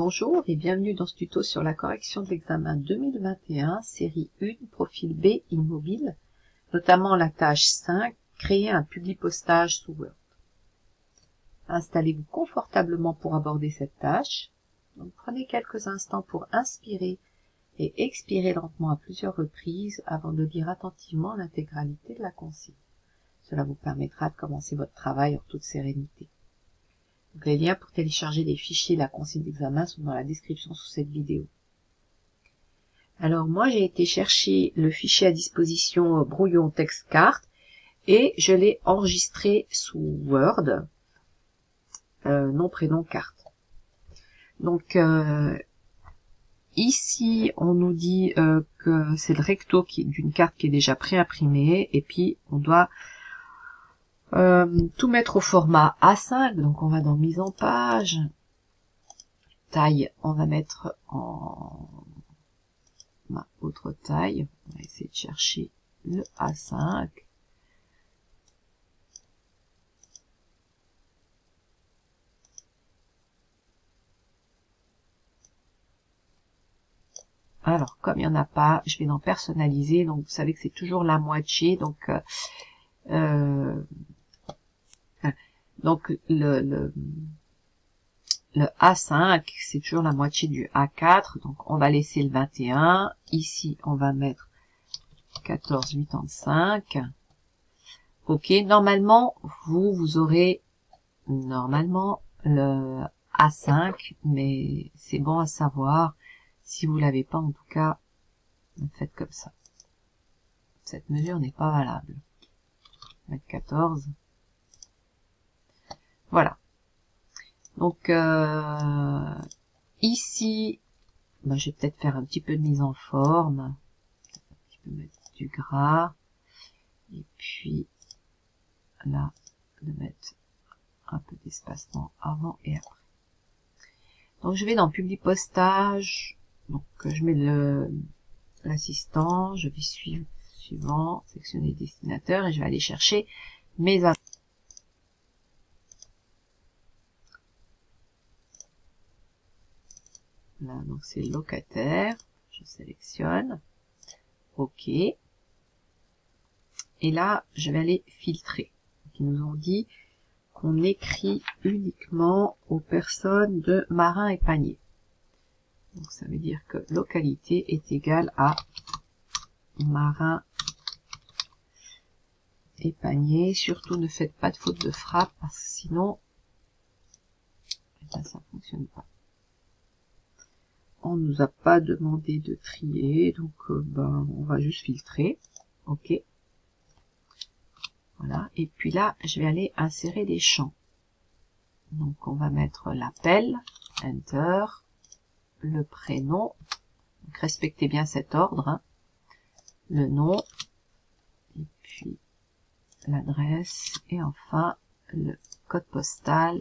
Bonjour et bienvenue dans ce tuto sur la correction de l'examen 2021, série 1, profil B, immobile, notamment la tâche 5, créer un publipostage sous Word. Installez-vous confortablement pour aborder cette tâche. Donc, prenez quelques instants pour inspirer et expirer lentement à plusieurs reprises avant de lire attentivement l'intégralité de la consigne. Cela vous permettra de commencer votre travail en toute sérénité. Donc, les liens pour télécharger les fichiers et la consigne d'examen sont dans la description sous cette vidéo. Alors moi j'ai été chercher le fichier à disposition brouillon texte carte et je l'ai enregistré sous Word, nom prénom carte. Donc ici on nous dit que c'est le recto d'une carte qui est déjà préimprimée et puis on doit tout mettre au format A5, donc on va dans mise en page, taille, on va mettre en ma autre taille, on va essayer de chercher le A5, alors comme il n'y en a pas, je vais dans personnaliser, donc vous savez que c'est toujours la moitié, donc le A5, c'est toujours la moitié du A4, donc on va laisser le 21. Ici, on va mettre 14,85. Ok, normalement, vous aurez normalement le A5, mais c'est bon à savoir. Si vous l'avez pas, en tout cas, faites comme ça. Cette mesure n'est pas valable. Mettre 14. Voilà. Donc ici, je vais peut-être faire un petit peu de mise en forme, un petit peu mettre du gras, et puis là, de mettre un peu d'espacement avant et après. Donc je vais dans publipostage, donc je mets l'assistant, je vais suivant, sélectionner destinateur, et je vais aller chercher mes adresses. Là, donc c'est locataire, je sélectionne, OK. Et là, je vais aller filtrer. Ils nous ont dit qu'on écrit uniquement aux personnes de Marin et Panier. Donc ça veut dire que localité est égale à Marin et Panier. Surtout ne faites pas de faute de frappe parce que sinon, ça ne fonctionne pas. On nous a pas demandé de trier, donc on va juste filtrer. OK. Voilà. Et puis là, je vais aller insérer des champs. Donc on va mettre l'appel, Enter, le prénom. Donc respectez bien cet ordre. Hein. Le nom, et puis l'adresse, et enfin le code postal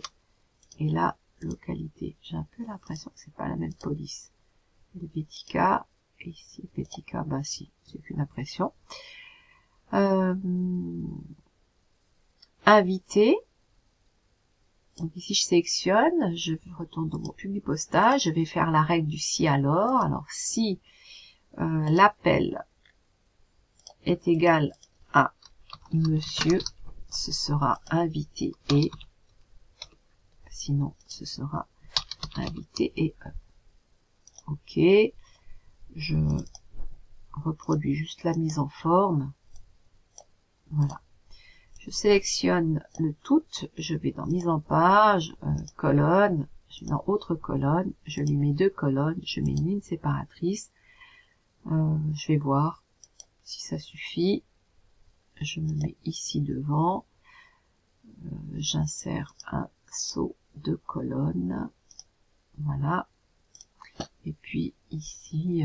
et la localité. J'ai un peu l'impression que c'est pas la même police. Helvetica, et ici Helvetica, bah si, c'est qu'une impression. Invité. Donc ici je sélectionne, je retourne dans mon publipostage, je vais faire la règle du si alors. Alors si l'appel est égal à monsieur, ce sera invité et sinon ce sera invité et OK. Je reproduis juste la mise en forme. Voilà. Je sélectionne le tout, je vais dans mise en page, colonne, je vais dans autre colonne, je lui mets 2 colonnes, je mets une ligne séparatrice. Je vais voir si ça suffit. Je me mets ici devant. J'insère un saut de colonne. Voilà. Et puis ici,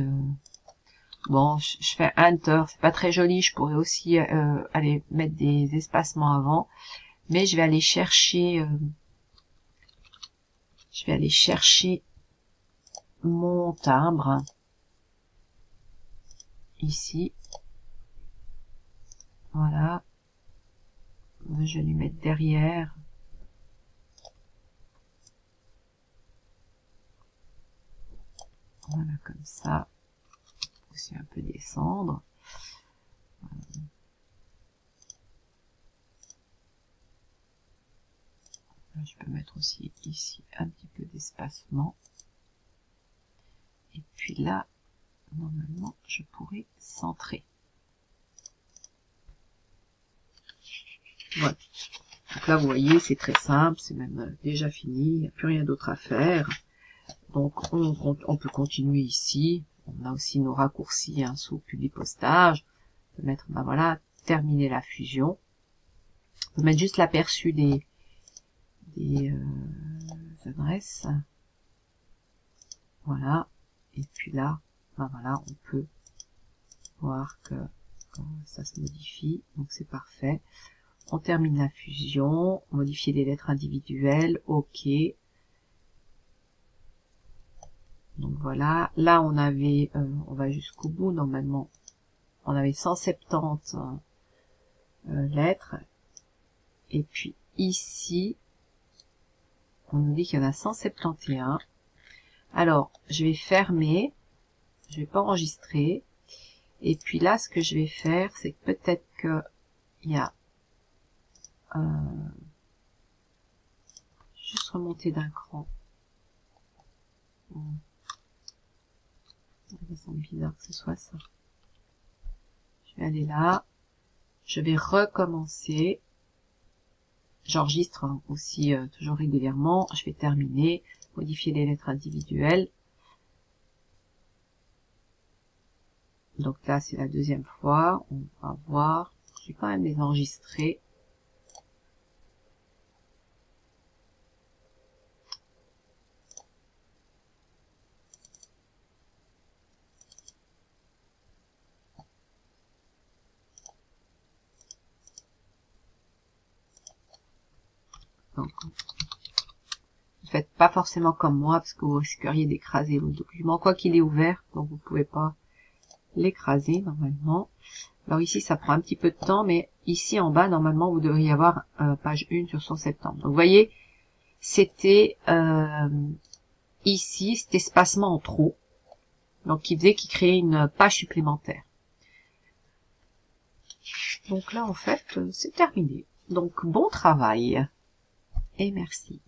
bon, je fais Enter. C'est pas très joli. Je pourrais aussi aller mettre des espacements avant. Mais je vais aller chercher. Mon timbre. Ici. Voilà. Je vais lui mettre derrière. comme ça. Aussi un peu descendre. Là, je peux mettre aussi ici un petit peu d'espacement. Et puis là, normalement, je pourrais centrer. Voilà. Donc là, vous voyez, c'est très simple, c'est même déjà fini, il n'y a plus rien d'autre à faire. Donc, on peut continuer ici. On a aussi nos raccourcis hein, sous Publipostage. On peut mettre, ben voilà, terminer la fusion. On peut mettre juste l'aperçu des adresses. Voilà. Et puis là, ben voilà, on peut voir que ça se modifie. Donc, c'est parfait. On termine la fusion. Modifier les lettres individuelles. OK. Donc voilà, là on avait, on va jusqu'au bout, normalement, on avait 170 lettres, et puis ici, on nous dit qu'il y en a 171. Alors, je vais fermer, je vais pas enregistrer, et puis là, ce que je vais faire, c'est que peut-être que il y a juste remonter d'un cran. Ça semble bizarre que ce soit ça. Je vais aller là. Je vais recommencer. J'enregistre aussi toujours régulièrement. Je vais terminer. Modifier les lettres individuelles. Donc là, c'est la deuxième fois. On va voir. Je vais quand même les enregistrer. Donc, ne faites pas forcément comme moi, parce que vous risqueriez d'écraser votre document, quoi qu'il est ouvert, donc vous pouvez pas l'écraser normalement. Alors ici, ça prend un petit peu de temps, mais ici en bas, normalement, vous devriez avoir page 1 sur 170. Donc vous voyez, c'était ici, cet espacement en trop, donc qui faisait qu'il créait une page supplémentaire. Donc là, en fait, c'est terminé. Donc bon travail et merci.